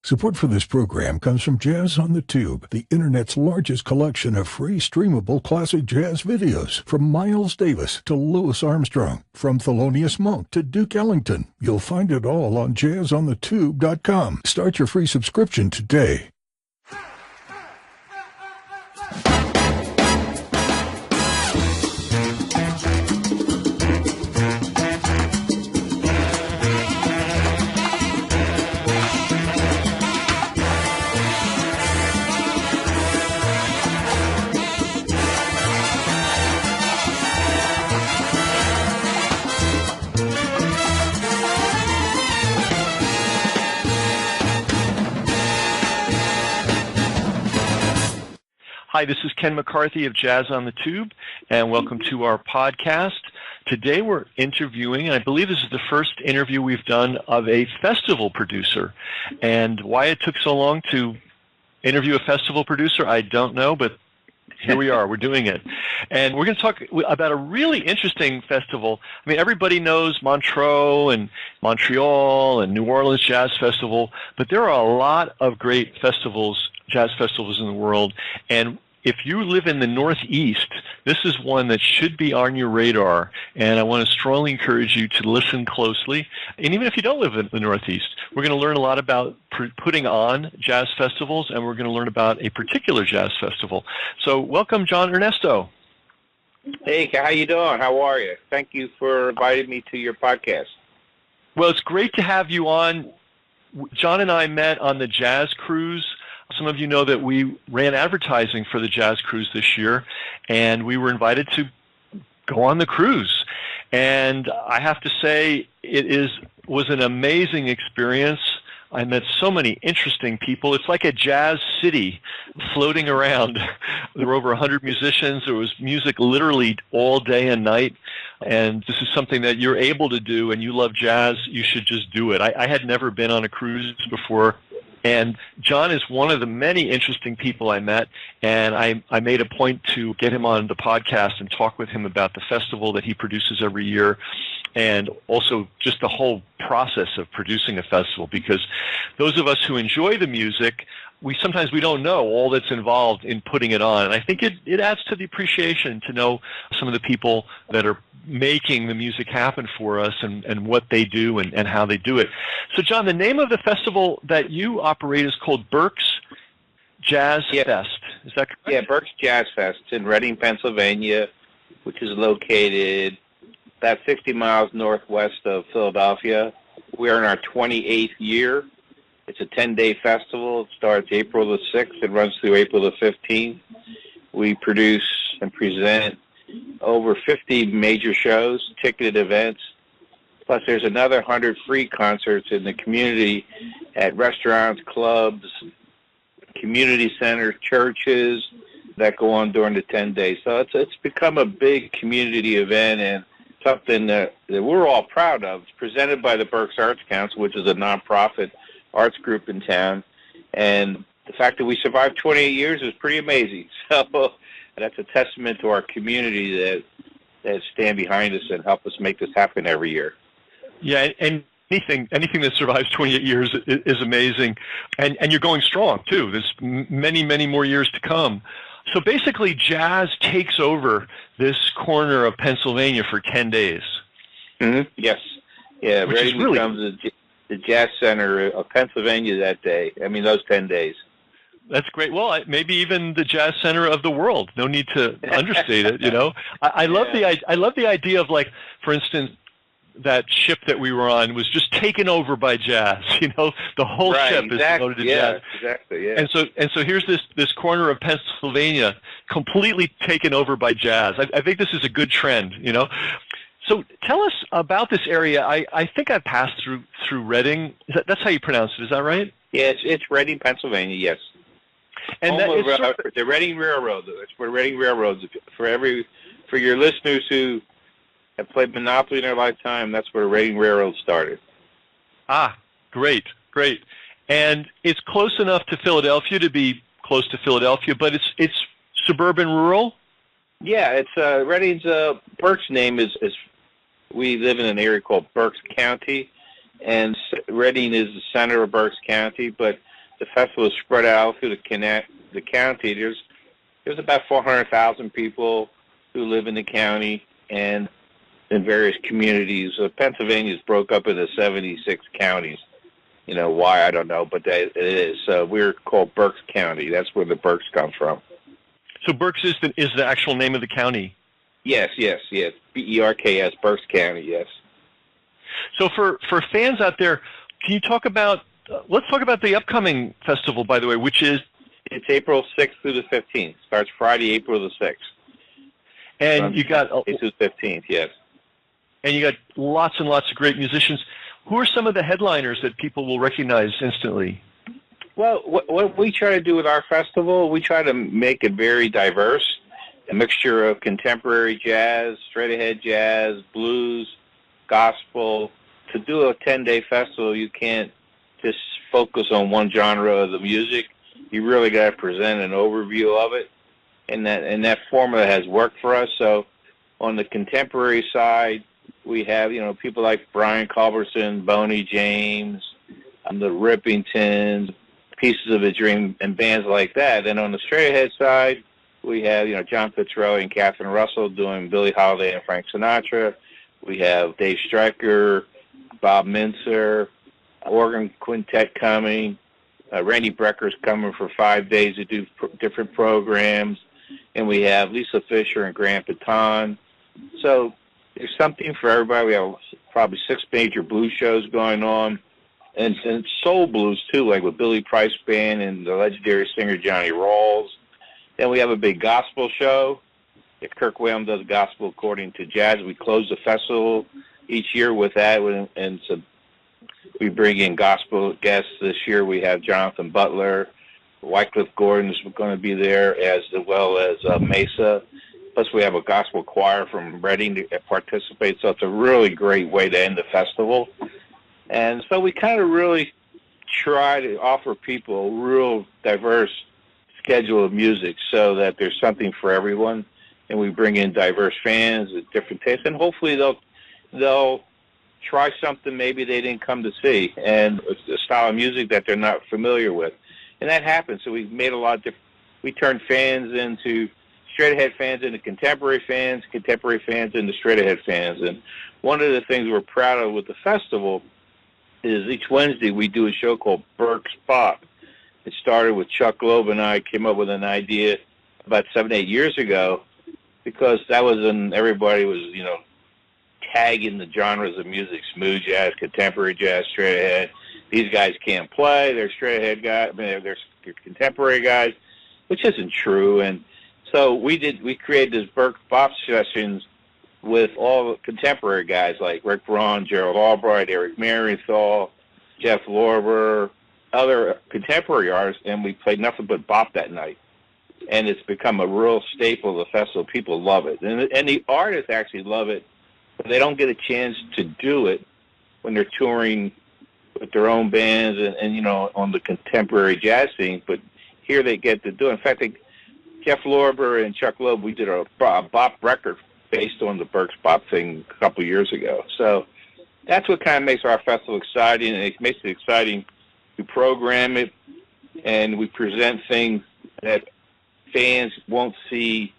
Support for this program comes from Jazz on the Tube, the Internet's largest collection of free streamable classic jazz videos. From Miles Davis to Louis Armstrong, from Thelonious Monk to Duke Ellington. You'll find it all on jazzonthetube.com. Start your free subscription today. Hi, this is Ken McCarthy of Jazz on the Tube, and welcome to our podcast. Today we're interviewing, and I believe this is the first interview we've done of a festival producer. And why it took so long to interview a festival producer, I don't know, but here we are. We're doing it. And we're going to talk about a really interesting festival. I mean, everybody knows Montreux and Montreal and New Orleans Jazz Festival, but there are a lot of great festivals, jazz festivals in the world. And if you live in the Northeast, this is one that should be on your radar, and I want to strongly encourage you to listen closely. And even if you don't live in the Northeast, we're going to learn a lot about putting on jazz festivals, and we're going to learn about a particular jazz festival. So welcome, John Ernesto. Hey, how you doing? How are you? Thank you for inviting me to your podcast. Well, it's great to have you on. John and I met on the Jazz Cruise. Some of you know that we ran advertising for the Jazz Cruise this year, and we were invited to go on the cruise. And I have to say, it was an amazing experience. I met so many interesting people. It's like a jazz city floating around. There were over 100 musicians. There was music literally all day and night. And this is something that you're able to do, and you love jazz, you should just do it. I had never been on a cruise before. And John is one of the many interesting people I met, and I made a point to get him on the podcast and talk with him about the festival that he produces every year, and also just the whole process of producing a festival, because those of us who enjoy the music, sometimes we don't know all that's involved in putting it on. And I think it adds to the appreciation to know some of the people that are making the music happen for us and what they do and how they do it. So, John, the name of the festival that you operate is called Berks Jazz Fest. Is that correct? Yeah, Berks Jazz Fest. It's in Reading, Pennsylvania, which is located about 60 miles northwest of Philadelphia. We're in our 28th year. It's a 10-day festival. It starts April the 6th and runs through April the 15th. We produce and present over 50 major shows, ticketed events. Plus, there's another 100 free concerts in the community at restaurants, clubs, community centers, churches that go on during the 10 days. So it's become a big community event and something that we're all proud of. It's presented by the Berks Arts Council, which is a nonprofit arts group in town. And the fact that we survived 28 years is pretty amazing. So that's a testament to our community that stand behind us and help us make this happen every year. Yeah, and anything that survives 28 years is amazing. And you're going strong, too. There's many, many more years to come. So basically, jazz takes over this corner of Pennsylvania for 10 days. Mm-hmm. Yes. Yeah, Reading becomes the jazz center of Pennsylvania that day. I mean, those 10 days. That's great. Well, maybe even the jazz center of the world. No need to understate it. You know, I love the idea of, like, for instance, that ship that we were on was just taken over by jazz. You know, the whole ship is devoted to jazz. Exactly. Yeah. And so here's this corner of Pennsylvania completely taken over by jazz. I think this is a good trend. You know. So tell us about this area. I think I passed through Reading. That's how you pronounce it. Is that right? Yeah, it's Reading, Pennsylvania. Yes. And the Reading Railroad. It's where Reading Railroad. For your listeners who have played Monopoly in their lifetime, that's where the Reading Railroad started. Ah, great. And it's close enough to Philadelphia to be close to Philadelphia, but it's suburban rural? Yeah, it's Reading's Berks name is we live in an area called Berks County, and Reading is the center of Berks County, but the festival is spread out through the county. There's about 400,000 people who live in the county and in various communities. Pennsylvania is broke up into 76 counties. Why, I don't know, but it is. We're called Berks County. That's where the Berks come from. So Berks is the actual name of the county? Yes. Berks, Berks County, yes. So for fans out there, can you talk about, let's talk about the upcoming festival, by the way, which is? It's April 6th through the 15th. Starts Friday, April the 6th. And you got... Through the 15th, yes. And you got lots and lots of great musicians. Who are some of the headliners that people will recognize instantly? Well, what we try to do with our festival, we try to make it very diverse, a mixture of contemporary jazz, straight-ahead jazz, blues, gospel. To do a 10-day festival, you can't just focus on one genre of the music. You really got to present an overview of it, and that formula has worked for us. So on the contemporary side, we have, people like Brian Culbertson, Boney James, the Rippingtons, Pieces of a Dream, and bands like that. And on the straight ahead side, we have, John Fitzgerald and Catherine Russell doing Billie Holiday and Frank Sinatra. We have Dave Stryker, Bob Mintzer, organ quintet coming. Randy Brecker's coming for 5 days to do different programs. And we have Lisa Fisher and Grant Baton. So there's something for everybody. We have probably 6 major blues shows going on. And soul blues, too, like with Billy Price Band and the legendary singer Johnny Rawls. Then we have a big gospel show. Kirk Whalum does gospel according to jazz. We close the festival each year with that. And so we bring in gospel guests. This year we have Jonathan Butler. Wycliffe Gordon's going to be there, as well as Mesa. Plus we have a gospel choir from Reading to participate. So it's a really great way to end the festival. And so we kind of really try to offer people a real diverse schedule of music so that there's something for everyone. And we bring in diverse fans with different tastes. And hopefully they'll try something maybe they didn't come to see, and a style of music that they're not familiar with. And that happens. So we've made a lot of different, we turned fans into straight-ahead fans into contemporary fans into straight-ahead fans. And one of the things we're proud of with the festival is each Wednesday we do a show called Berks Bop. It started with Chuck Loeb and I came up with an idea about 7-8 years ago, because that was when everybody was, tagging the genres of music: smooth jazz, contemporary jazz, straight ahead. These guys can't play. They're straight ahead guys. They're contemporary guys, which isn't true. And so we created this Berks Bop sessions with all the contemporary guys like Rick Braun, Gerald Albright, Eric Marienthal, Jeff Lorber, other contemporary artists, and we played nothing but bop that night. And it's become a real staple of the festival. People love it. And the artists actually love it, but they don't get a chance to do it when they're touring with their own bands and on the contemporary jazz scene. But here they get to do it. In fact, Jeff Lorber and Chuck Loeb, we did a bop record based on the Berks Bop thing a couple of years ago. So that's what kind of makes our festival exciting, and it makes it exciting to program it, and we present things that fans won't see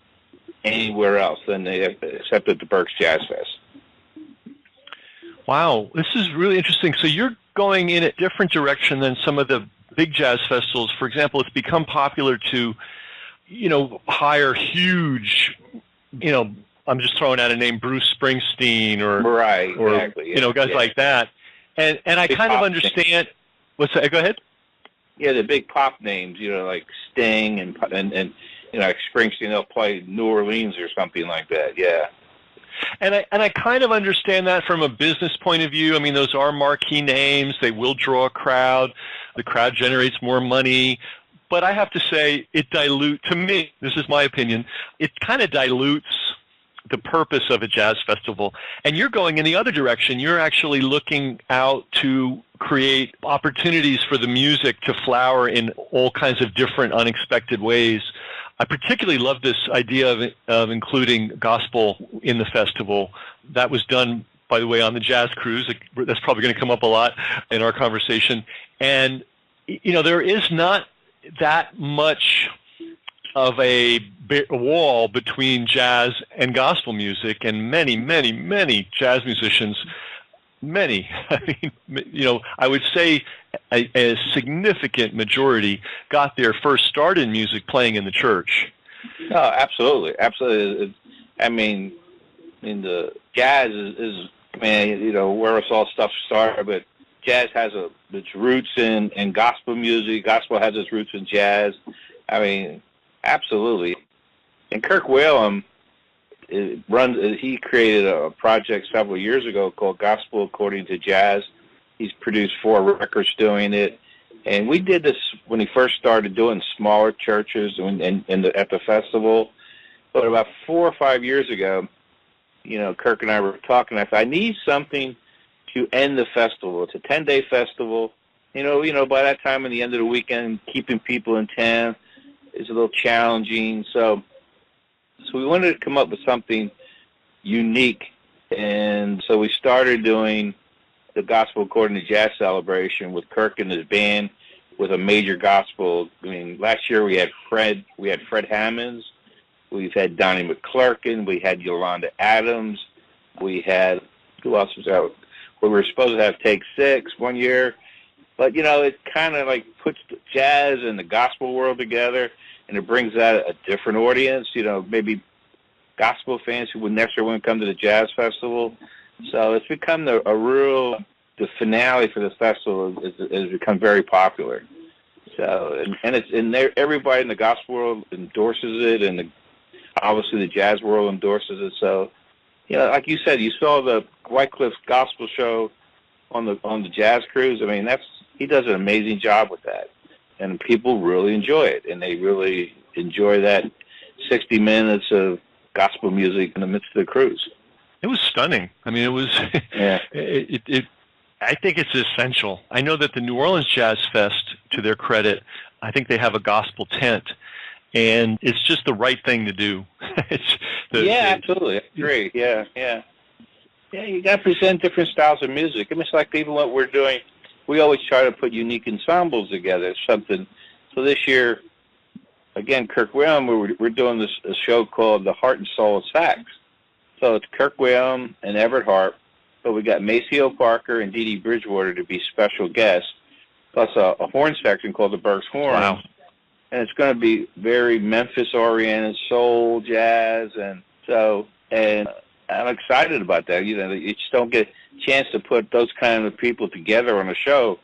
anywhere else except at the Berks Jazz Fest. Wow, this is really interesting. So you're going in a different direction than some of the big jazz festivals. For example, it's become popular to, hire huge, I'm just throwing out a name, Bruce Springsteen or exactly. Guys like that. And I kind of understand. What's that? Go ahead. Yeah, the big pop names, like Sting and like Springsteen, they'll play New Orleans or something like that. Yeah. And I kind of understand that from a business point of view. I mean, those are marquee names. They will draw a crowd. The crowd generates more money. But I have to say, to me, this is my opinion, it kind of dilutes the purpose of a jazz festival. And you're going in the other direction. You're actually looking out to create opportunities for the music to flower in all kinds of different unexpected ways. I particularly love this idea of including gospel in the festival. That was done, by the way, on the Jazz Cruise. That's probably going to come up a lot in our conversation. And there is not that much of a wall between jazz and gospel music, and many jazz musicians, I mean, I would say a significant majority got their first start in music playing in the church. No, absolutely. I mean, the jazz is where it's all stuff started, but jazz has its roots in gospel music. Gospel has its roots in jazz. I mean, absolutely. And Kirk Whalum he created a project several years ago called Gospel According to Jazz. He's produced 4 records doing it. And we did this when he first started doing smaller churches at the festival. But about 4 or 5 years ago, Kirk and I were talking. I said, I need something to end the festival. It's a 10-day festival. By that time, at the end of the weekend, keeping people in town is a little challenging. So we wanted to come up with something unique. And so we started doing the Gospel According to Jazz celebration with Kirk and his band with a major gospel. I mean, last year we had Fred Hammonds. We've had Donnie McClurkin. We had Yolanda Adams. We had, who else was out? We were supposed to have Take 6 one year. But, it kind of like puts the jazz and the gospel world together, and it brings out a different audience, maybe gospel fans who would necessarily want to come to the jazz festival. So it's become the finale for the festival has become very popular. So, and everybody in the gospel world endorses it, and obviously the jazz world endorses it. So, like you said, you saw the Wycliffe's gospel show on the jazz cruise. I mean, he does an amazing job with that, and people really enjoy it, and they really enjoy that 60 minutes of gospel music in the midst of the cruise. It was stunning. I mean, it was. Yeah. I think it's essential. I know that the New Orleans Jazz Fest, to their credit, I think they have a gospel tent, and it's just the right thing to do. Absolutely. I agree. Yeah. Yeah, you got to present different styles of music. I mean, it's like even what we're doing. We always try to put unique ensembles together. Something. So this year, again, Kirk Whalum, we're doing a show called The Heart and Soul of Sax. So it's Kirk Whalum and Everett Harp, but we got Maceo Parker and Dee Dee Bridgewater to be special guests, plus a horn section called the Berks Horns. Wow. And it's going to be very Memphis-oriented, soul, jazz, and I'm excited about that. You just don't get a chance to put those kind of people together on a show,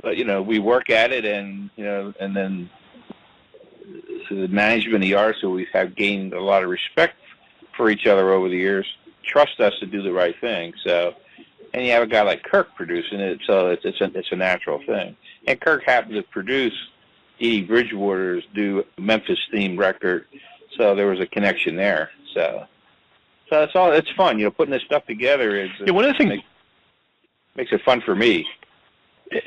but we work at it, and and then the management of the artists who we have gained a lot of respect for each other over the years trust us to do the right thing. So, and you have a guy like Kirk producing it, so it's a natural thing. And Kirk happened to produce Dee Dee Bridgewater's Memphis themed record, so there was a connection there. So it's fun, putting this stuff together. One of the things makes it fun for me,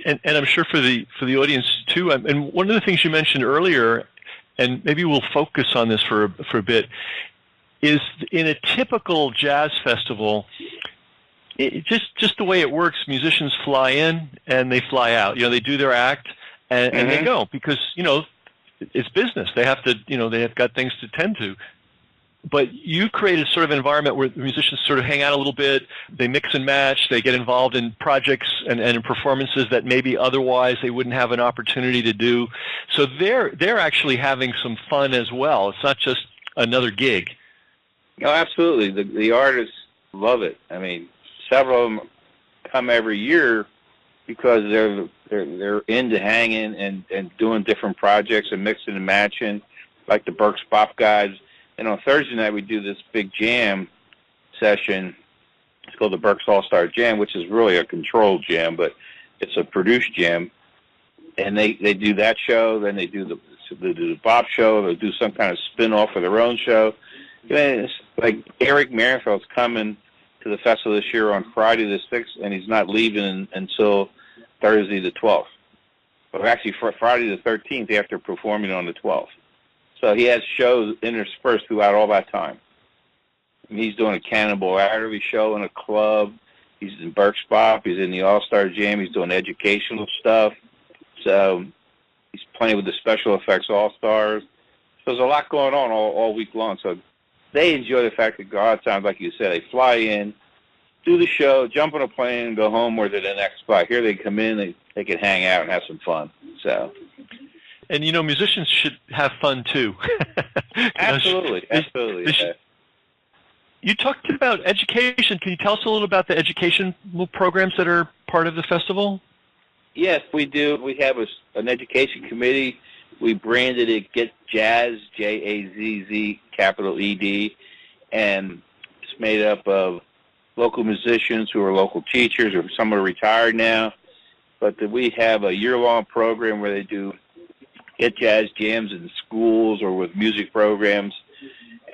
and I'm sure for the audience too. And one of the things you mentioned earlier, and maybe we'll focus on this for a bit, is in a typical jazz festival, just the way it works, musicians fly in and they fly out. They do their act and they go, because it's business. They have to, they have got things to tend to. But you created sort of an environment where the musicians sort of hang out a little bit, they mix and match, they get involved in projects and in performances that maybe otherwise they wouldn't have an opportunity to do. So they're actually having some fun as well. It's not just another gig. No, absolutely. The artists love it. I mean, several of them come every year because they're into hanging and doing different projects and mixing and matching, like the Berks Bop guys. And on Thursday night, we do this big jam session. It's called the Berks All-Star Jam, which is really a controlled jam, but it's a produced jam. And they do that show, then they do the Bop show, they do some kind of spin-off of their own show. It's like Eric Marienfeld's coming to the festival this year on Friday the 6th, and he's not leaving until Thursday the 12th. Or actually, for Friday the 13th, after performing on the 12th. So he has shows interspersed throughout all that time. And he's doing a Cannonball Adderley show in a club. He's in Berks Bop. He's in the All-Star Jam. He's doing educational stuff. So He's playing with the Special Effects All-Stars. So there's a lot going on all week long. So they enjoy the fact that God times, like you said, they fly in, do the show, jump on a plane, and go home or to the next spot. Here they come in, they can hang out and have some fun. So, and musicians should have fun too. Absolutely. Yeah. You talked about education. Can you tell us a little about the educational programs that are part of the festival? Yes, we do. We have an education committee. We branded it Get Jazz, Jazz, capital ED, and it's made up of local musicians who are local teachers, or some are retired now. But we have a year-long program where they do Get Jazz jams in schools or with music programs.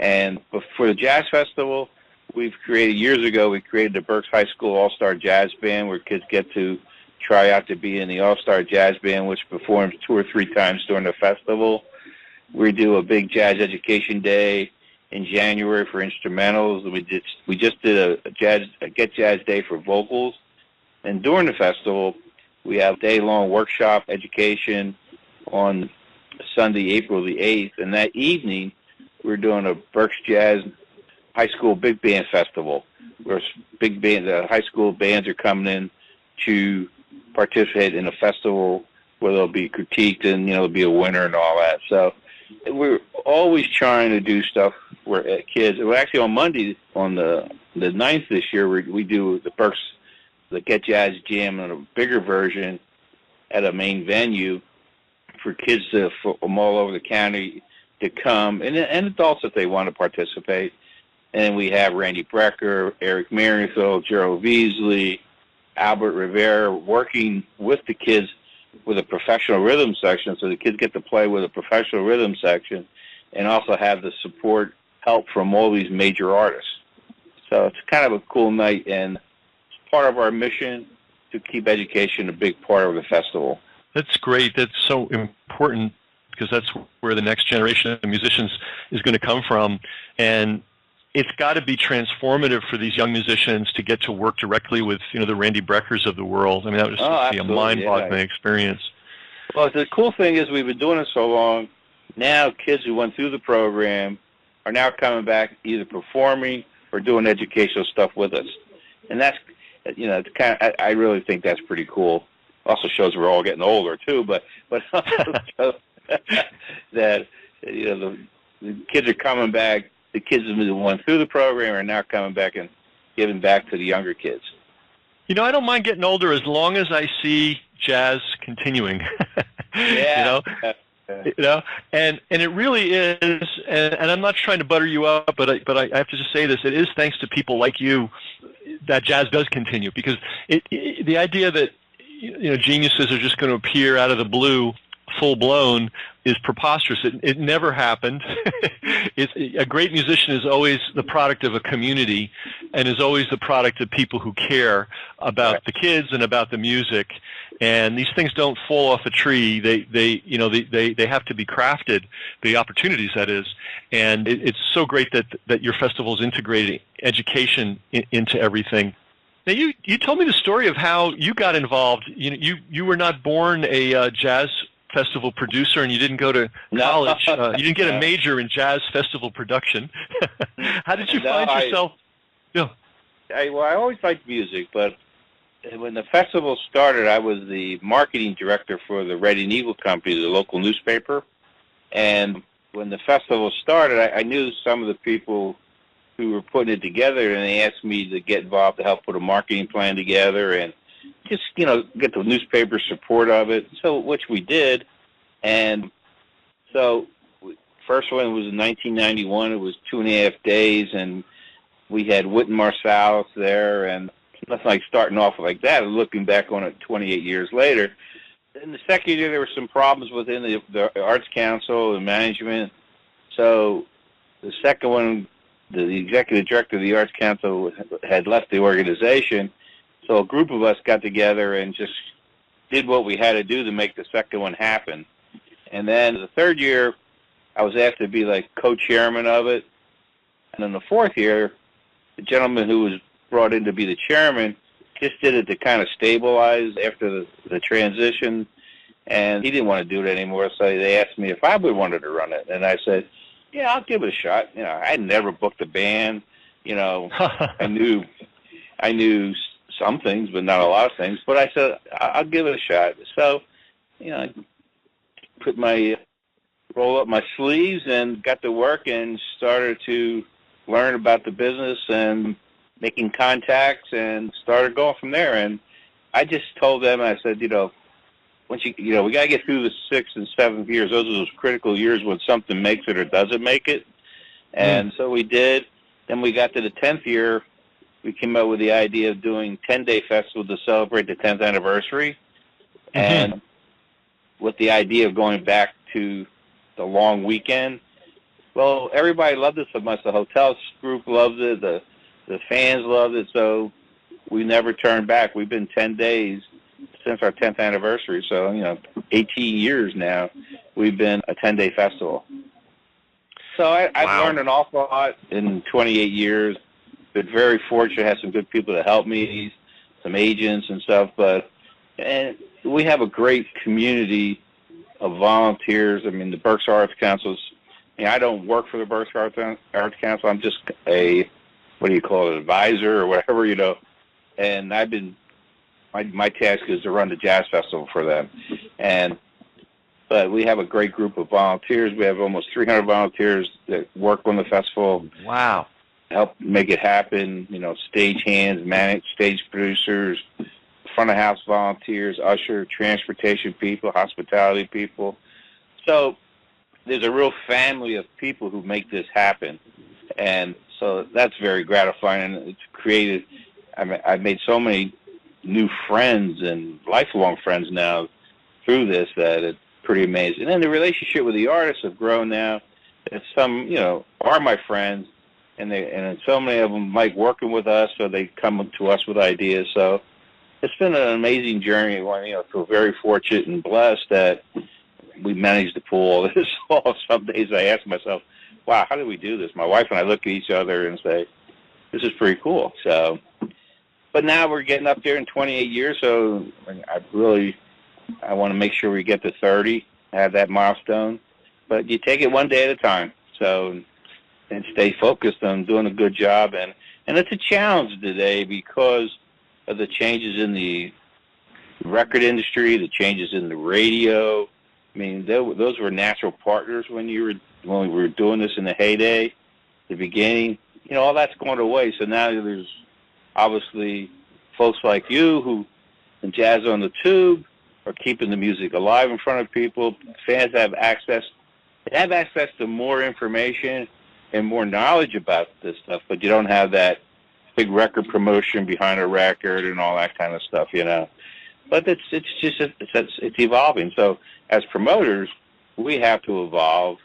And for the Jazz Festival, years ago, we created the Berks High School All-Star Jazz Band, where kids get to try out to be in the All-Star Jazz Band, which performs 2 or 3 times during the festival. We do a big Jazz Education Day in January for instrumentals. We just did a Get Jazz Day for vocals. And during the festival, we have a day-long workshop education on Sunday, April the 8th. And that evening, we're doing a Berks Jazz High School Big Band Festival, where the high school bands are coming in to participate in a festival where they'll be critiqued and, there'll be a winner and all that. So we're always trying to do stuff where kids, well, actually on Monday, on the 9th this year, we do the Get Jazz Jam in a bigger version at a main venue for kids from all over the county to come, and adults if they want to participate. And we have Randy Brecker, Eric Marienthal, Gerald Beasley, Albert Rivera working with the kids with a professional rhythm section, so the kids get to play with a professional rhythm section and also have the help from all these major artists. So it's kind of a cool night, and it's part of our mission to keep education a big part of the festival. That's great. That's so important, because that's where the next generation of musicians is going to come from. And it's got to be transformative for these young musicians to get to work directly with, the Randy Breckers of the world. I mean, that would just be a mind-boggling experience. Well, the cool thing is we've been doing it so long, now kids who went through the program are now coming back either performing or doing educational stuff with us. And that's, it's kind of, I really think that's pretty cool. Also shows we're all getting older too, but also shows that, the kids are coming back. The kids who went through the program are now coming back and giving back to the younger kids. I don't mind getting older as long as I see jazz continuing. Yeah. And it really is, and I'm not trying to butter you up, but I have to just say this: it is thanks to people like you that jazz does continue, because the idea that geniuses are just going to appear out of the blue, full blown, is preposterous. It never happened. A great musician is always the product of a community, and is always the product of people who care about the kids and about the music. And these things don't fall off a tree. They have to be crafted. The opportunities, that is. And it's so great that your festival is integrating education into everything. Now, you told me the story of how you got involved. You were not born a jazz festival producer, and you didn't go to college. You didn't get a major in jazz festival production. How did you find yourself? I always liked music, but when the festival started, I was the marketing director for the Reading Eagle Company, the local newspaper. And when the festival started, I knew some of the people who were putting it together, and they asked me to get involved to help put a marketing plan together and just, get the newspaper support of it, so which we did. And so first one was in 1991. It was 2.5 days, and we had Wynton Marsalis there, and nothing like starting off like that and looking back on it 28 years later. In the second year, there were some problems within the Arts Council and management. So the second one, the executive director of the Arts Council had left the organization. So a group of us got together and just did what we had to do to make the second one happen. And then the third year, I was asked to be like co-chairman of it. And in the fourth year, the gentleman who was brought in to be the chairman just did it to kind of stabilize after the transition. and he didn't want to do it anymore. So they asked me if I would wanted to run it, and I said, "Yeah, I'll give it a shot." I had never booked a band. I knew some things, but not a lot of things. But I said, "I'll give it a shot." So, I put roll up my sleeves and got to work and started to learn about the business and making contacts and started going from there. And I just told them, I said, once we got to get through the 6th and 7th years. Those are those critical years when something makes it or doesn't make it. And so we did. Then we got to the 10th year. We came up with the idea of doing 10-day festival to celebrate the 10th anniversary. And with the idea of going back to the long weekend. Well, everybody loved it so much. The hotel group loved it. The fans loved it. So we never turned back. We've been 10 days since our 10th anniversary. So, 18 years now, we've been a 10-day festival. So I've learned an awful lot in 28 years. Been very fortunate. Had some good people to help me, some agents and stuff. And we have a great community of volunteers. I mean, the Berks Arts Council. I don't work for the Berks Arts Council. I'm just an advisor or whatever, And I've been, my task is to run the jazz festival for them. But we have a great group of volunteers. We have almost 300 volunteers that work on the festival. Wow. Help make it happen. Stage hands, stage producers, front of house volunteers, usher, transportation people, hospitality people. So there's a real family of people who make this happen. And so that's very gratifying. And it's created, I've made so many new friends and lifelong friends now through this that it's pretty amazing. And the relationship with the artists have grown now. And some, are my friends. And so many of them like working with us, so they come to us with ideas. So it's been an amazing journey. I feel very fortunate and blessed that we managed to pull all this off. Some days I ask myself, wow, how did we do this? My wife and I look at each other and say, this is pretty cool. So, but now we're getting up there in 28 years, so I want to make sure we get to 30, have that milestone. But you take it one day at a time. So, and stay focused on doing a good job. And it's a challenge today because of the changes in the record industry, the changes in the radio. I mean, those were natural partners when we were doing this in the heyday, the beginning. All that's going away. So now there's obviously folks like you who, in Jazz on the Tube, are keeping the music alive in front of people. Fans have access. They have access to more information and more knowledge about this stuff, but you don't have that big record promotion behind a record and all that kind of stuff, But it's evolving. So as promoters, we have to evolve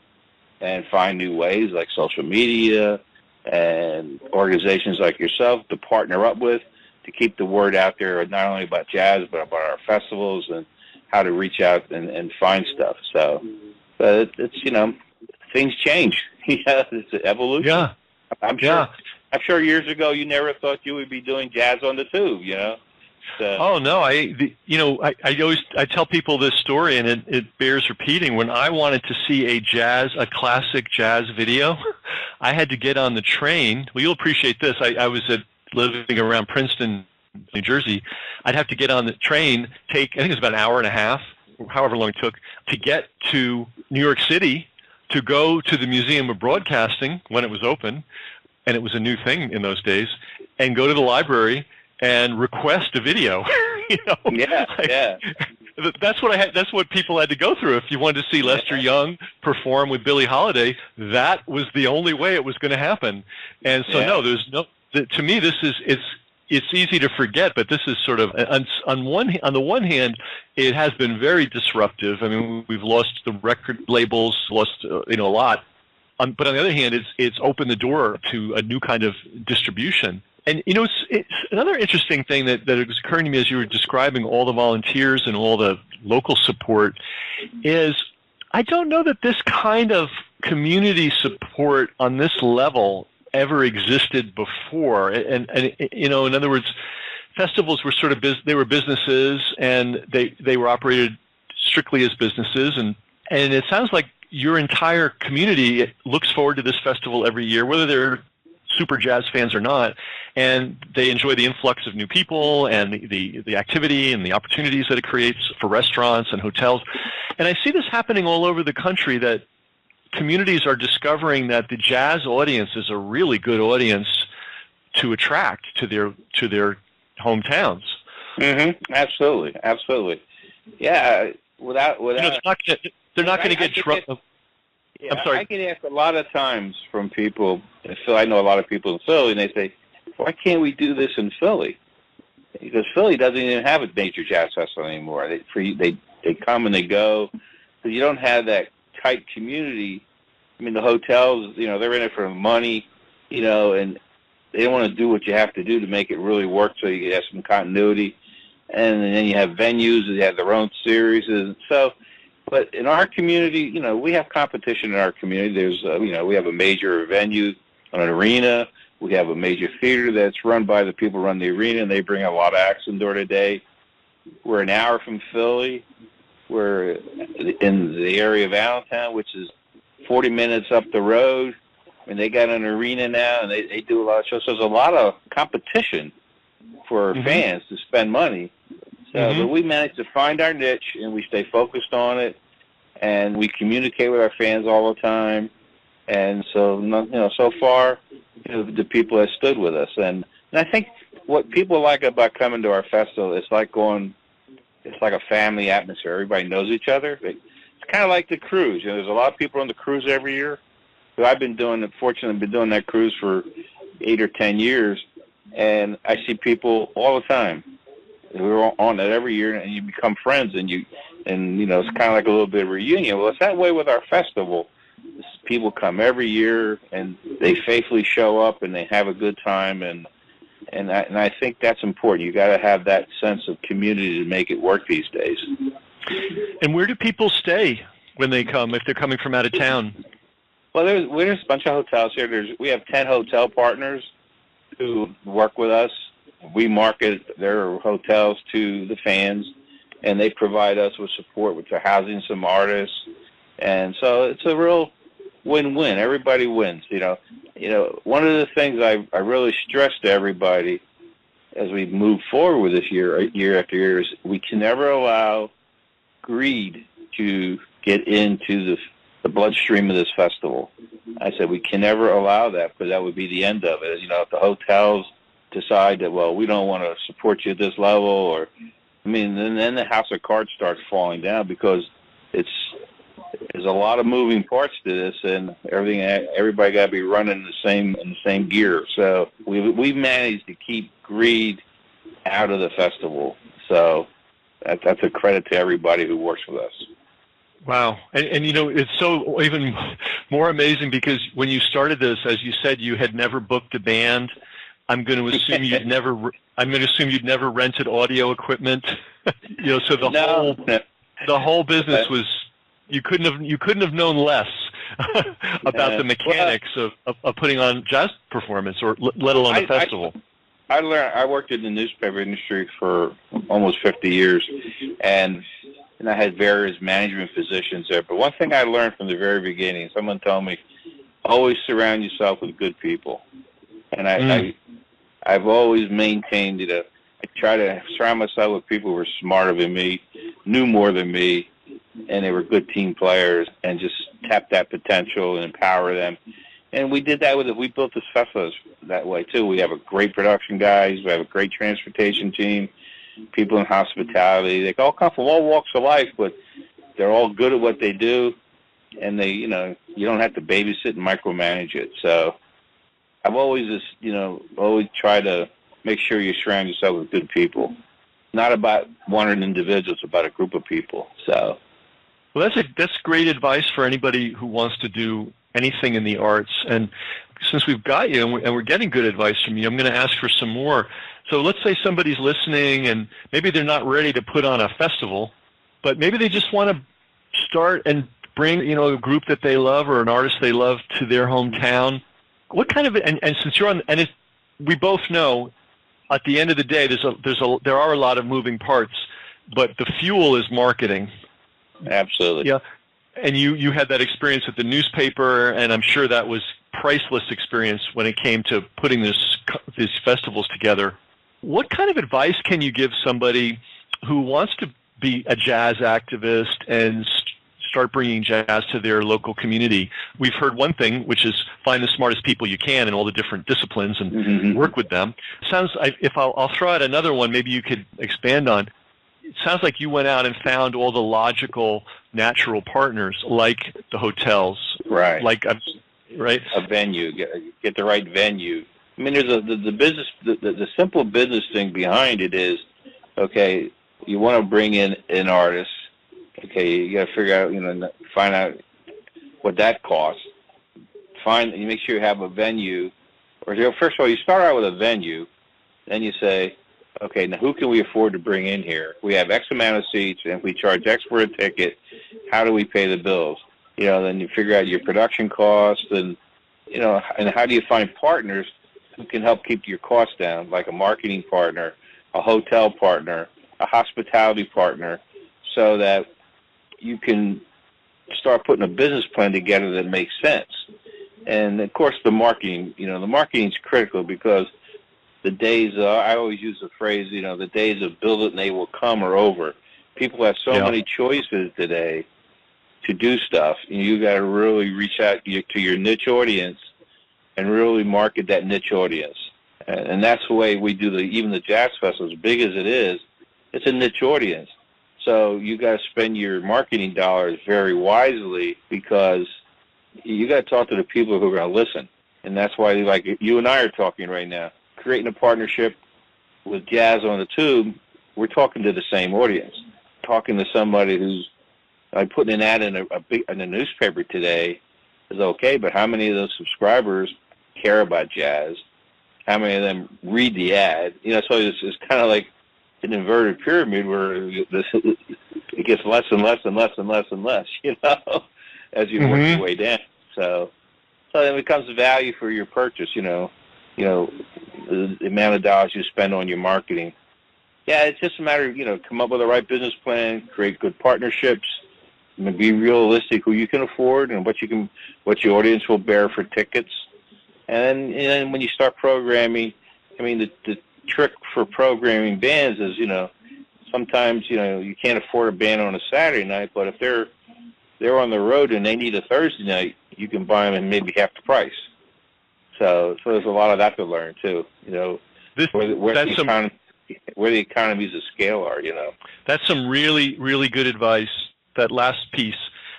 and find new ways like social media and organizations like yourself to partner up with to keep the word out there, not only about jazz, but about our festivals and how to reach out and find stuff. So, but it's things change. It's an evolution. Yeah. I'm sure years ago you never thought you would be doing Jazz on the Tube, So. Oh no, I tell people this story, and it bears repeating. When I wanted to see a classic jazz video, I had to get on the train. Well, you'll appreciate this. I was living around Princeton, New Jersey. I'd have to get on the train, I think it was about an hour and a half, however long it took, to get to New York City to go to the Museum of Broadcasting when it was open, and it was a new thing in those days, and go to the library and request a video. Yeah. That's what people had to go through. If you wanted to see Lester Young perform with Billie Holiday, that was the only way it was going to happen. And so to me, this is it's easy to forget, but this is sort of on the one hand, it has been very disruptive. I mean, we've lost the record labels, lost a lot. But on the other hand, it's opened the door to a new kind of distribution. And it's another interesting thing that was occurring to me as you were describing all the volunteers and all the local support is I don't know that this kind of community support on this level ever existed before. And in other words, festivals were sort of they were businesses, and they were operated strictly as businesses, and it sounds like your entire community looks forward to this festival every year, whether they're super jazz fans or not, and they enjoy the influx of new people and the activity and the opportunities that it creates for restaurants and hotels. And I see this happening all over the country, that communities are discovering that the jazz audience is a really good audience to attract to their hometowns. Mm-hmm. Absolutely, absolutely. Yeah, without it's not gonna, they're not going to get drunk. Yeah, I'm sorry. I get asked a lot of times from people in Philly. I know a lot of people in Philly, and they say, "Why can't we do this in Philly?" Because Philly doesn't even have a major jazz festival anymore. They come and they go. So you don't have that tight community. I mean, the hotels, they're in it for money, and they don't want to do what you have to do to make it really work, so you have some continuity. And then you have venues that have their own series. So, but in our community, we have competition in our community. There's, we have a major venue, an arena. We have a major theater that's run by the people who run the arena, and they bring a lot of acts in during the day. We're an hour from Philly. We're in the area of Allentown, which is 40 minutes up the road. And they got an arena now, and they do a lot of shows. So there's a lot of competition for fans to spend money. So, but we managed to find our niche, and we stay focused on it, and we communicate with our fans all the time. And so, so far, the people have stood with us. And I think what people like about coming to our festival, it's like a family atmosphere. Everybody knows each other. It's kind of like the cruise. There's a lot of people on the cruise every year. So I've been doing that cruise for 8 or 10 years, and I see people all the time. We're on it every year, and you become friends, and it's kind of like a little bit of a reunion. Well, it's that way with our festival. People come every year, and they faithfully show up, and they have a good time, and I think that's important. You got to have that sense of community to make it work these days. And where do people stay when they come, if they're coming from out of town? Well, there's a bunch of hotels here. We have 10 hotel partners who work with us. We market their hotels to the fans, and they provide us with support with their housing some artists. And so it's a real win-win. Everybody wins. One of the things I really stress to everybody as we move forward with this year after year, is we can never allow greed to get into the bloodstream of this festival. I said we can never allow that, because that would be the end of it. If the hotels decide that, well, we don't want to support you at this level, then the house of cards starts falling down, because there's a lot of moving parts to this, and everybody got to be running in the same gear. So we've managed to keep greed out of the festival. So that's a credit to everybody who works with us. Wow. And it's so even more amazing, because when you started this, as you said, you had never booked a band. I'm going to assume you'd never rented audio equipment. So the whole business was, you couldn't have known less about the mechanics of putting on jazz performance, or let alone a festival. I worked in the newspaper industry for almost 50 years, and I had various management positions there. But one thing I learned from the very beginning, someone told me, always surround yourself with good people. And I've always maintained I try to surround myself with people who were smarter than me, knew more than me, and they were good team players, and just tap that potential and empower them. And we did that we built this festival that way too. We have a great production guys, we have a great transportation team, people in hospitality. They all come from all walks of life, but they're all good at what they do, and they, you don't have to babysit and micromanage it. So I've always always try to make sure you surround yourself with good people. Not about one individual, it's about a group of people. So, well, that's great advice for anybody who wants to do anything in the arts. And since we've got you and we're getting good advice from you, I'm going to ask for some more. So let's say somebody's listening, and maybe they're not ready to put on a festival, but maybe they just want to start and bring a group that they love or an artist they love to their hometown. What kind of and since you're on, and we both know, at the end of the day, there are a lot of moving parts, but the fuel is marketing. Absolutely. Yeah. And you had that experience at the newspaper, and I'm sure that was priceless experience when it came to putting these festivals together. What kind of advice can you give somebody who wants to be a jazz activist and start bringing jazz to their local community? We've heard one thing, which is find the smartest people you can in all the different disciplines and work with them. I'll throw out another one, maybe you could expand on. It sounds like you went out and found all the logical, natural partners, like the hotels, right? Right, a venue, get the right venue. I mean, there's the business, the simple business thing behind it is, okay, you want to bring in an artist, okay, you got to figure out, find out what that costs. You make sure you have a venue, or first of all, you start out with a venue, then you say, okay, now who can we afford to bring in here? We have X amount of seats, and if we charge X for a ticket, how do we pay the bills? Then you figure out your production costs, and and how do you find partners who can help keep your costs down, like a marketing partner, a hotel partner, a hospitality partner, so that you can start putting a business plan together that makes sense. And of course, the marketing, the marketing is critical, because the days, I always use the phrase, the days of build it and they will come are over. People have so many choices today to do stuff, and you got to really reach out to your niche audience and really market that niche audience. And that's the way we do even the Jazz Festival, as big as it is, it's a niche audience. So you got to spend your marketing dollars very wisely, because you got to talk to the people who are going to listen. And that's why, like you and I are talking right now, creating a partnership with Jazz on the Tube, we're talking to the same audience. Talking to somebody who's like putting an ad in a newspaper today is okay, but how many of those subscribers care about jazz? How many of them read the ad? So it's kind of like an inverted pyramid where it gets less and less and less and less and less, as you work your way down. So then it becomes value for your purchase, the amount of dollars you spend on your marketing. Yeah, it's just a matter of, come up with the right business plan, create good partnerships, be realistic who you can afford and what your audience will bear for tickets. And then when you start programming, the trick for programming bands is, sometimes, you can't afford a band on a Saturday night, but if they're on the road and they need a Thursday night, you can buy them at maybe half the price. So there's a lot of that to learn too, where the economies of scale are, That's some really, really good advice, that last piece.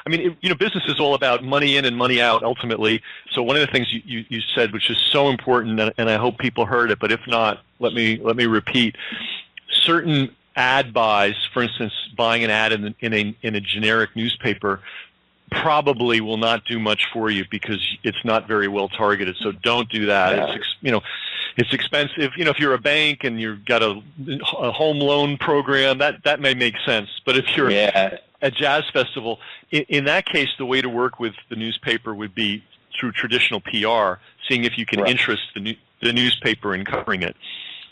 Business is all about money in and money out, ultimately. So one of the things you said, which is so important, and I hope people heard it, but if not, let me repeat. Certain ad buys, for instance, buying an ad in a generic newspaper, probably will not do much for you because it's not very well targeted. So don't do that. Yeah. It's expensive. If you're a bank and you've got a home loan program, that may make sense. But if you're a jazz festival, in that case, the way to work with the newspaper would be through traditional PR, seeing if you can interest the newspaper in covering it.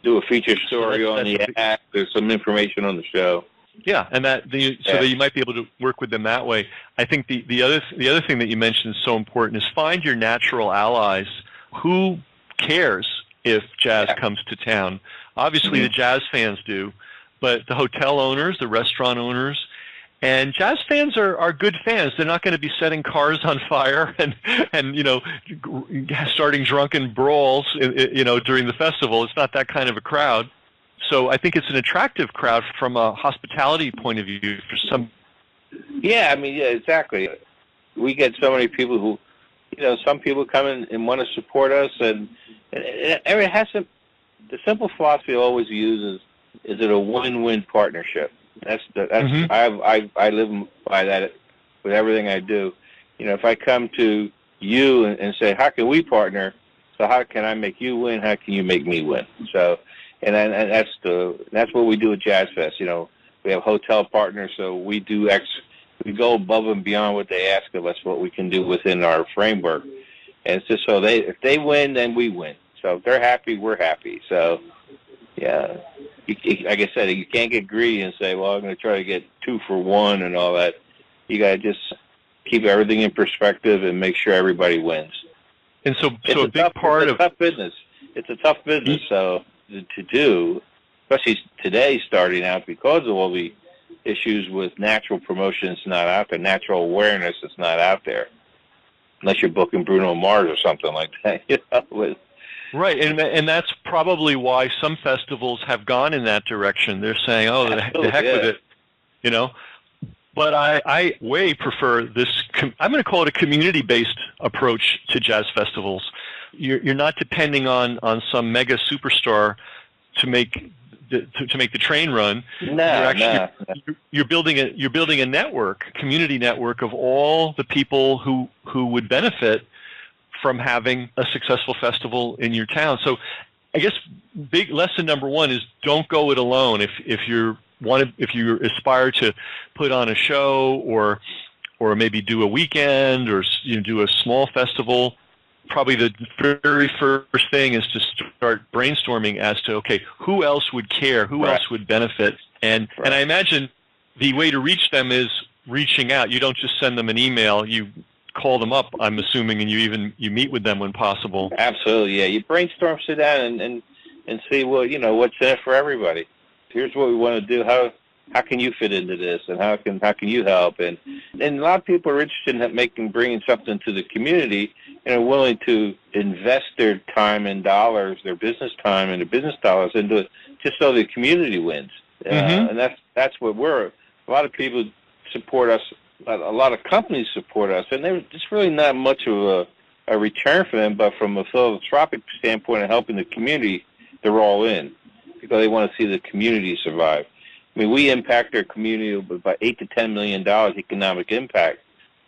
Do a feature story on the act. There's some information on the show. Yeah, and that you might be able to work with them that way. I think the other thing that you mentioned is so important is find your natural allies. Who cares if jazz comes to town? Obviously, the jazz fans do, but the hotel owners, the restaurant owners, and jazz fans are good fans. They're not going to be setting cars on fire and starting drunken brawls during the festival. It's not that kind of a crowd. So I think it's an attractive crowd from a hospitality point of view for some. Yeah, exactly. We get so many people who, some people come in and want to support us, and it has to. The simple philosophy I always use is it a win-win partnership? That's I live by that with everything I do. If I come to you and say, how can we partner? So how can I make you win? How can you make me win? So. And that's what we do at Jazz Fest. We have hotel partners, so we go above and beyond what they ask of us, what we can do within our framework. And it's just so if they win, then we win. So if they're happy, we're happy. So yeah, like I said, you can't get greedy and say, well, I'm going to try to get 2 for 1 and all that. You got to just keep everything in perspective and make sure everybody wins. And so a big part of tough business. It's a tough business, so to do, especially today, starting out because of all the issues with natural promotion that's not out there, natural awareness that's not out there, unless you're booking Bruno Mars or something like that. Right, and that's probably why some festivals have gone in that direction. They're saying, "Oh, the heck with it," you know. But I way prefer this. I'm going to call it a community-based approach to jazz festivals. You're not depending on some mega superstar to make the train run. You're building a network, community network of all the people who would benefit from having a successful festival in your town. So I guess big lesson number one is don't go it alone. If you aspire to put on a show or maybe do a weekend or do a small festival, probably the very first thing is to start brainstorming as to, okay, who else would care, who else would benefit, and I imagine the way to reach them is reaching out. You don't just send them an email, you call them up, I'm assuming, and you meet with them when possible. Absolutely, yeah. You brainstorm, sit down, and see what's in it for everybody. Here's what we want to do. How can you fit into this, and how can you help? And a lot of people are interested in bringing something to the community and are willing to invest their time and dollars, their business time and their business dollars into it, just so the community wins. And that's what a lot of people support us. A lot of companies support us, and there's just really not much of a return for them. But from a philanthropic standpoint of helping the community, they're all in because they want to see the community survive. I mean, we impact our community with about $8 to $10 million economic impact,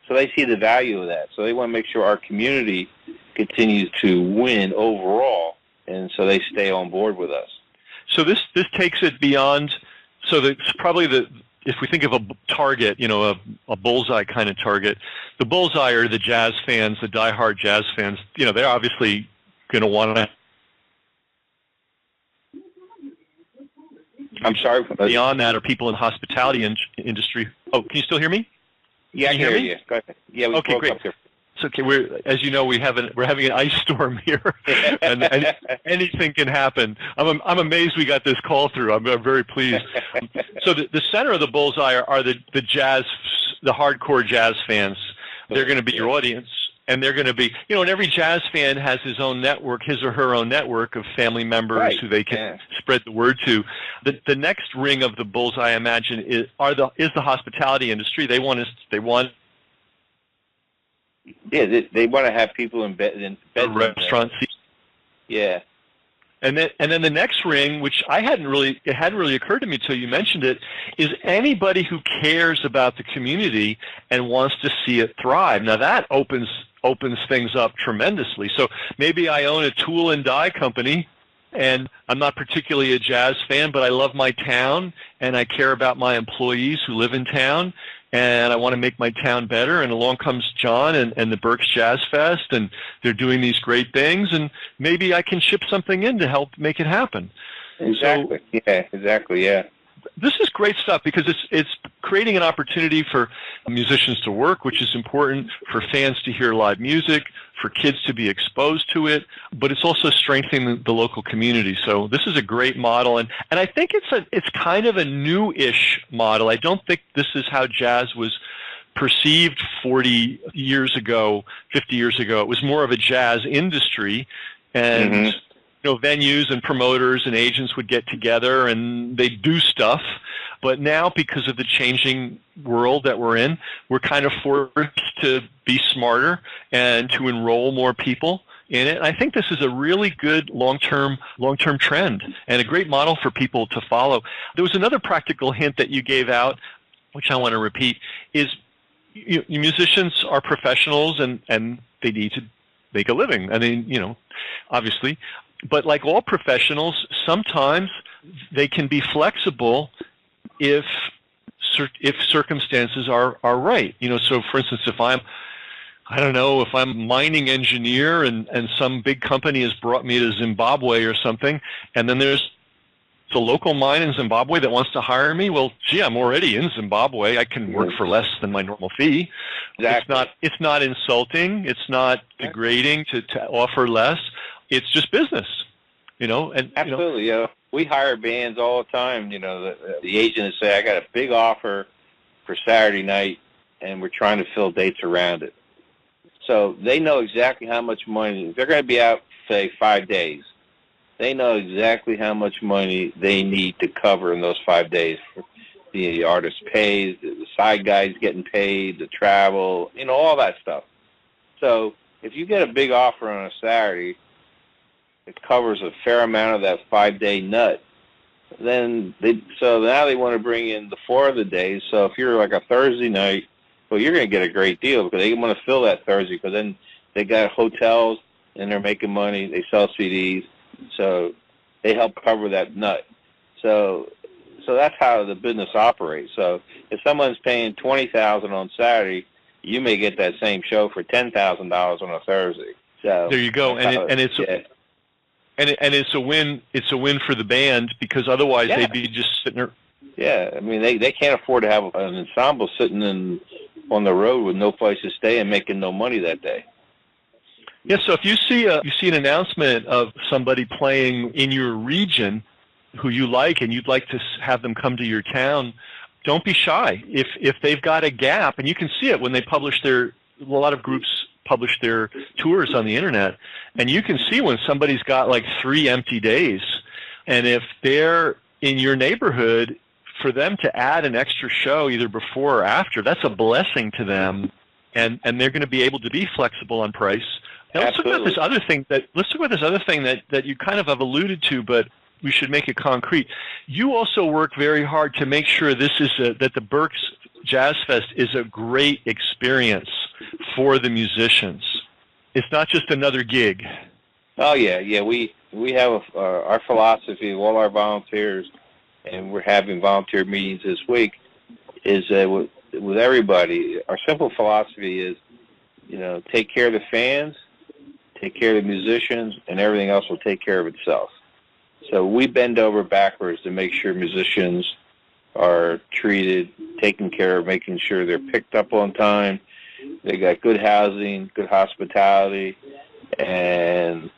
so they see the value of that. So they want to make sure our community continues to win overall, and so they stay on board with us. So this takes it beyond. So that's probably if we think of a target, a bullseye kind of target, the bullseye are the jazz fans, the diehard jazz fans. They're obviously going to want to. I'm sorry. Beyond that are people in the hospitality industry. Oh, can you still hear me? Yeah, I can hear you. Go ahead. Yeah, we okay, great. It's okay. As you know, we're having an ice storm here, and anything can happen. I'm amazed we got this call through. I'm very pleased. So the center of the bullseye are the hardcore jazz fans. They're going to be your audience, and they're going to be, and every jazz fan has his own network, his or her own network of family members who they can spread the word to. The next ring of the bullseye, I imagine, is the hospitality industry. They want. Yeah, they want to have people in beds. Restaurant seats. Yeah. And then the next ring, which it hadn't really occurred to me until you mentioned it, is anybody who cares about the community and wants to see it thrive. Now that opens things up tremendously. So maybe I own a tool and die company, and I'm not particularly a jazz fan, but I love my town and I care about my employees who live in town, and I want to make my town better. And along comes John and the Berks Jazz Fest, and they're doing these great things, and maybe I can ship something in to help make it happen. Exactly. So, yeah, exactly. Yeah. This is great stuff because it's creating an opportunity for musicians to work, which is important, for fans to hear live music, for kids to be exposed to it, but it's also strengthening the local community. So this is a great model, and I think it's kind of a new-ish model. I don't think this is how jazz was perceived 40 years ago, 50 years ago. It was more of a jazz industry, and venues and promoters and agents would get together and they'd do stuff. But now, because of the changing world that we're in, we're kind of forced to be smarter and to enroll more people in it. And I think this is a really good long-term trend and a great model for people to follow. There was another practical hint that you gave out, which I want to repeat, is musicians are professionals and they need to make a living. I mean, obviously. But like all professionals, sometimes they can be flexible if circumstances are right. So for instance, if I'm a mining engineer and some big company has brought me to Zimbabwe or something, and then there's it's a local mine in Zimbabwe that wants to hire me. Well, gee, I'm already in Zimbabwe. I can work for less than my normal fee. Exactly. It's not insulting. It's not degrading to offer less. It's just business, And absolutely, we hire bands all the time. The agent will say, "I got a big offer for Saturday night, and we're trying to fill dates around it." So they know exactly how much money if they're going to be out, say, 5 days. They know exactly how much money they need to cover in those 5 days. The artist pays, the side guys getting paid, the travel, all that stuff. So if you get a big offer on a Saturday, it covers a fair amount of that 5-day nut. So now they want to bring in the 4 other days. So if you're like a Thursday night, well, you're going to get a great deal because they want to fill that Thursday because then they got hotels and they're making money. They sell CDs, so they help cover that nut. So that's how the business operates. So if someone's paying $20,000 on Saturday, you may get that same show for $10,000 on a Thursday. So there you go, and it's a win. It's a win for the band because otherwise they'd be just sitting there. Yeah, I mean they can't afford to have an ensemble sitting on the road with no place to stay and making no money that day. Yeah, so if you see an announcement of somebody playing in your region who you like and you'd like to have them come to your town, don't be shy. If they've got a gap, and you can see it when they publish a lot of groups publish their tours on the internet, and you can see when somebody's got like 3 empty days, and if they're in your neighborhood, for them to add an extra show either before or after, that's a blessing to them, and they're going to be able to be flexible on price. Now, let's talk about this other thing that you kind of have alluded to, but we should make it concrete. You also work very hard to make sure that the Berks Jazz Fest is a great experience for the musicians. It's not just another gig. Oh yeah. We have our philosophy of all our volunteers, and we're having volunteer meetings this week. Is with everybody, our simple philosophy is, take care of the fans, take care of the musicians, and everything else will take care of itself. So we bend over backwards to make sure musicians are treated, taken care of, making sure they're picked up on time, they got good housing, good hospitality, and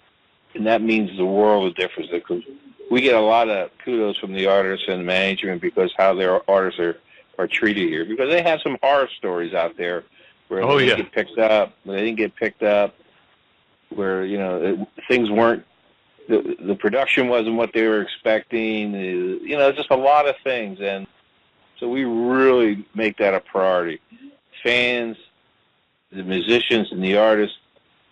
that means the world of difference. Because we get a lot of kudos from the artists and the management because how their artists are treated here. Because they have some horror stories out there where they didn't get picked up, where things weren't. The production wasn't what they were expecting. Just a lot of things, and so we really make that a priority. Fans, the musicians, and the artists,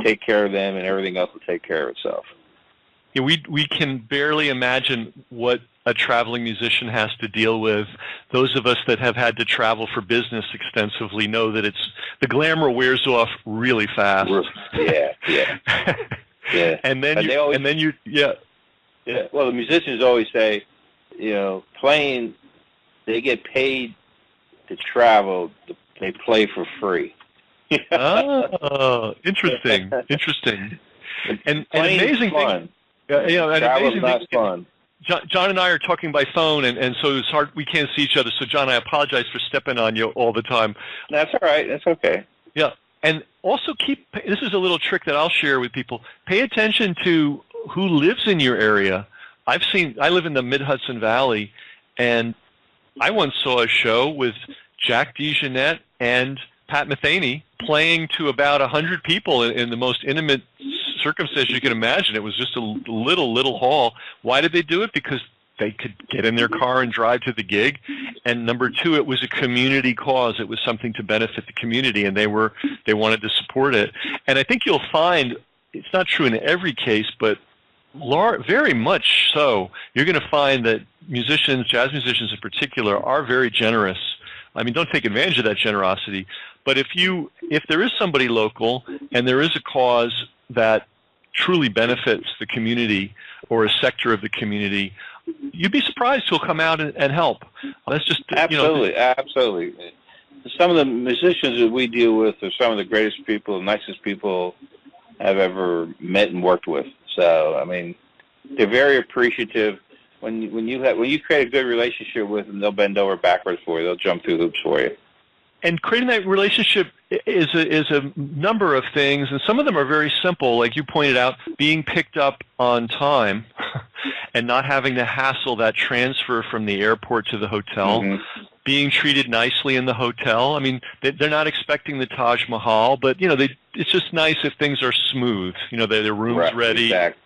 take care of them, and everything else will take care of itself. Yeah, we can barely imagine what a traveling musician has to deal with. Those of us that have had to travel for business extensively know that the glamour wears off really fast. Yeah. Yeah, and then Well, the musicians always say, playing, they get paid to travel. They play for free. Oh, interesting. And amazing fun. thing. An amazing not thing. Fun. John and I are talking by phone, and so it's hard. We can't see each other. So, John, I apologize for stepping on you all the time. That's all right. That's okay. Yeah. And also this is a little trick that I'll share with people. Pay attention to who lives in your area. I live in the Mid-Hudson Valley, and I once saw a show with Jack DeJohnette and Pat Metheny playing to about 100 people in the most intimate circumstances you can imagine. It was just a little hall. Why did they do it? Because they could get in their car and drive to the gig. And number two, it was a community cause. It was something to benefit the community, and they wanted to support it. And I think you'll find, it's not true in every case, but very much so, you're going to find that musicians, jazz musicians in particular, are very generous. I mean, don't take advantage of that generosity. But if there is somebody local and there is a cause that truly benefits the community or a sector of the community, you'd be surprised who'll come out and help. That's just absolutely. Some of the musicians that we deal with are some of the greatest people, nicest people I've ever met and worked with. So, I mean, they're very appreciative when you create a good relationship with them, they'll bend over backwards for you. They'll jump through hoops for you. And creating that relationship is a number of things, and some of them are very simple, like you pointed out, being picked up on time and not having to hassle that transfer from the airport to the hotel, being treated nicely in the hotel. I mean, they're not expecting the Taj Mahal, but, it's just nice if things are smooth, their room's ready. Exactly.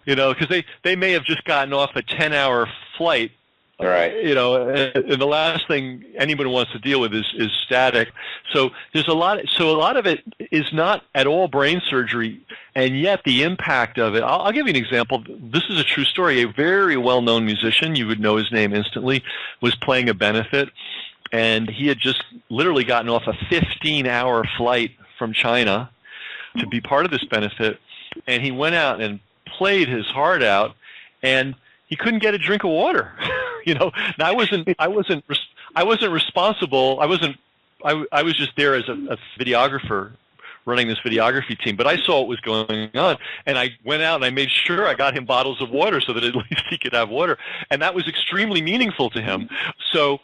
Because they may have just gotten off a 10-hour flight. Right. And the last thing anybody wants to deal with is static. So there's a lot. So a lot of it is not at all brain surgery, and yet the impact of it. I'll give you an example. This is a true story. A very well-known musician, you would know his name instantly, was playing a benefit, and he had just literally gotten off a 15-hour flight from China to be part of this benefit, and he went out and played his heart out, and he couldn't get a drink of water. And I wasn't responsible. I was just there as a videographer running this videography team, but I saw what was going on, and I went out and I made sure I got him bottles of water so that at least he could have water, and that was extremely meaningful to him. So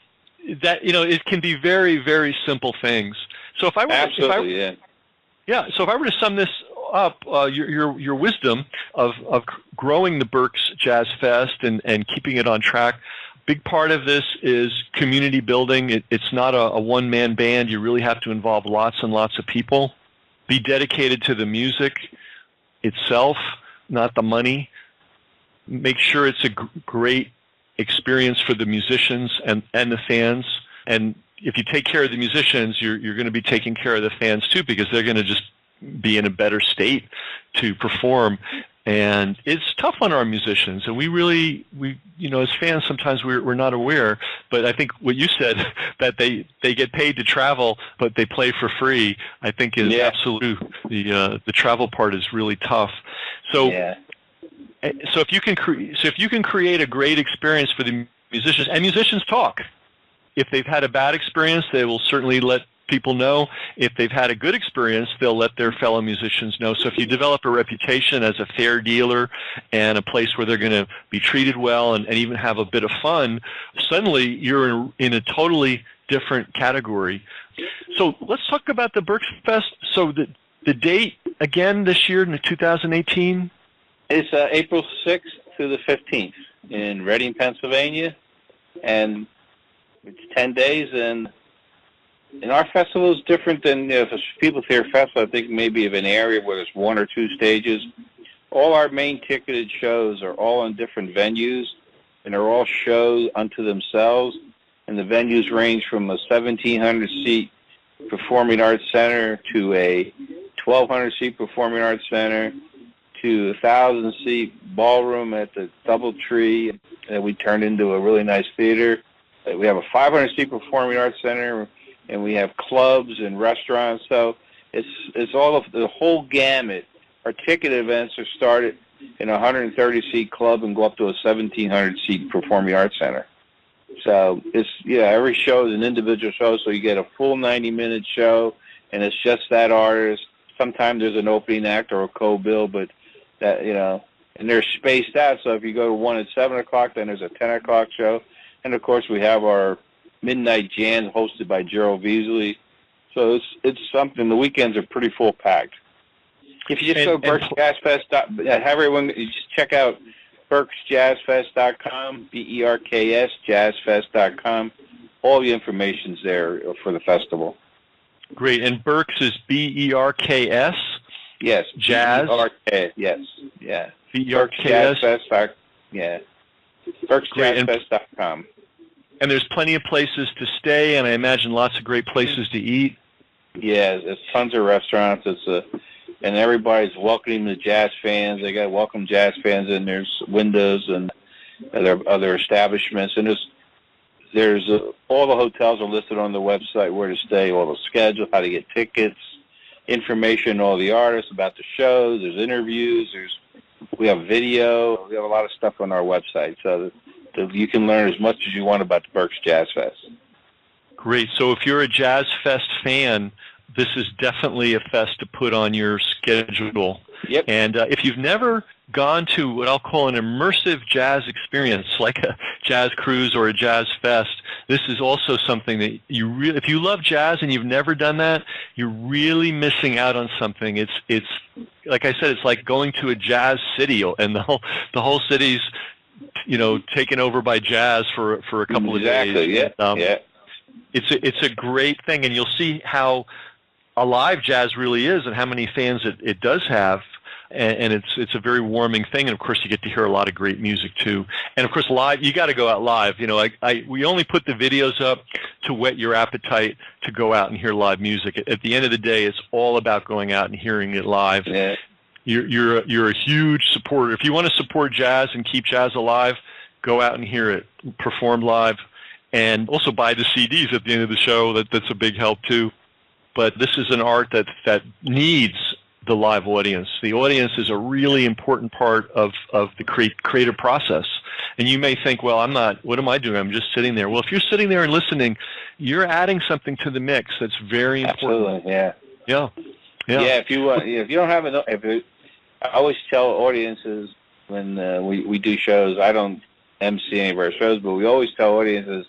that, it can be very, very simple things. So if I were So if I were to sum this up, your wisdom of growing the Berks Jazz Fest and keeping it on track, big part of this is community building. It's not a one-man band. You really have to involve lots and lots of people. Be dedicated to the music itself, not the money. Make sure it's a great experience for the musicians and the fans. And if you take care of the musicians, you're going to be taking care of the fans too, because they're going to just be in a better state to perform. And it's tough on our musicians, and we as fans sometimes we're not aware. But I think what you said, that they get paid to travel, but they play for free, I think is absolute. The travel part is really tough. So if you can create a great experience for the musicians, and musicians talk. If they've had a bad experience, they will certainly let people know. If they've had a good experience, they'll let their fellow musicians know. So if you develop a reputation as a fair dealer and a place where they're going to be treated well and even have a bit of fun, suddenly you're in a totally different category. So let's talk about the Berks Fest. So the date, again, this year in 2018? It's April 6th through the 15th in Reading, Pennsylvania. And it's 10 days, and our festival is different than, if people hear festival, I think maybe of an area where there's one or two stages. All our main ticketed shows are all in different venues, and they're all shows unto themselves. And the venues range from a 1,700-seat performing arts center to a 1,200-seat performing arts center to a 1,000-seat ballroom at the DoubleTree that we turned into a really nice theater. We have a 500-seat performing arts center, and we have clubs and restaurants. So it's all of the whole gamut. Our ticket events are started in a 130-seat club and go up to a 1,700-seat performing arts center. So every show is an individual show, so you get a full 90-minute show, and it's just that artist. Sometimes there's an opening act or a co-bill, but that and they're spaced out. So if you go to one at 7 o'clock, then there's a 10 o'clock show. And, of course, we have our midnight jams hosted by Gerald Beasley. So it's something. The weekends are pretty full-packed. If you just go to BerksJazzFest, have everyone just check out BerksJazzFest.com, BERKS, jazzfest.com. All the information's there for the festival. Great. And Berks is BERKS? Yes. Jazz? BERKS, yes. Yeah. BERKS? Yeah. BerksJazzFest.com. And there's plenty of places to stay, and I imagine lots of great places to eat. Yeah, there's tons of restaurants. And everybody's welcoming the jazz fans. They got welcome jazz fans, and there's windows and other establishments. And there's all the hotels are listed on the website, where to stay, all the schedule, how to get tickets, information on all the artists, about the shows. There's interviews. We have video. We have a lot of stuff on our website, so that you can learn as much as you want about the Berks Jazz Fest. Great. So if you're a Jazz Fest fan, this is definitely a fest to put on your schedule. Yep. And if you've never gone to what I'll call an immersive jazz experience, like a jazz cruise or a jazz fest, this is also something that if you love jazz and you've never done that, you're really missing out on something. It's like I said, it's like going to a jazz city, and the whole city's taken over by jazz for a couple of days. Exactly. Yeah. It's a great thing, and you'll see how alive jazz really is, and how many fans it does have. And it's a very warming thing, and of course you get to hear a lot of great music too. And of course live, you got to go out live. We only put the videos up to whet your appetite to go out and hear live music. At the end of the day, it's all about going out and hearing it live. Yeah. You're a huge supporter. If you want to support jazz and keep jazz alive, go out and hear it performed live, and also buy the CDs at the end of the show. That's a big help too. But this is an art that needs the live audience. The audience is a really important part of the creative process. And you may think, well, what am I doing? I'm just sitting there. Well, if you're sitting there and listening, you're adding something to the mix that's very important. Absolutely, yeah. Yeah. If you don't have enough, I always tell audiences when we do shows, I don't MC any of our shows, but we always tell audiences,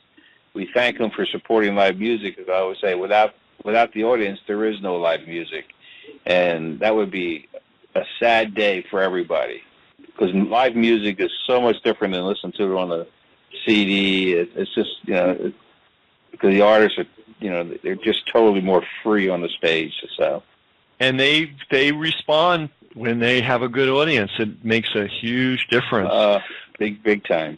we thank them for supporting live music, as I always say, without the audience, there is no live music. And that would be a sad day for everybody, because live music is so much different than listening to it on a CD. It's just, because the artists are, they're just totally more free on the stage. So, and they respond when they have a good audience. It makes a huge difference. Big time.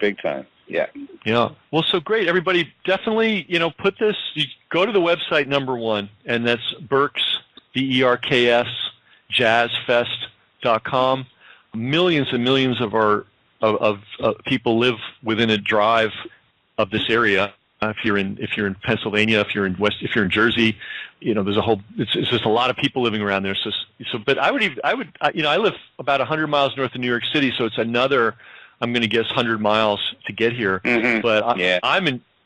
Yeah. Yeah. Well, so great. Everybody definitely, put this, you go to the website, number one, and that's Berks, BERKS, jazzfest.com. Millions and millions of people live within a drive of this area. If you're in Pennsylvania, if you're in Jersey, there's it's just a lot of people living around there. But I live about 100 miles north of New York City, so it's another, I'm going to guess, 100 miles to get here. Mm-hmm. But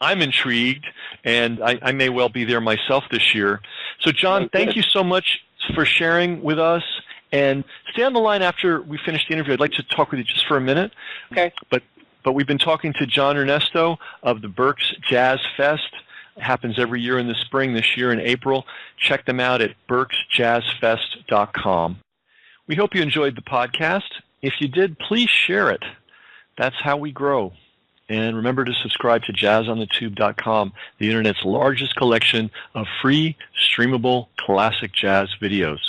I'm intrigued, and I may well be there myself this year. So, John, thank you so much for sharing with us. And stay on the line after we finish the interview. I'd like to talk with you just for a minute. Okay. But we've been talking to John Ernesto of the Berks Jazz Fest. It happens every year in the spring, this year in April. Check them out at berksjazzfest.com. We hope you enjoyed the podcast. If you did, please share it. That's how we grow. And remember to subscribe to JazzOnTheTube.com, the Internet's largest collection of free, streamable, classic jazz videos.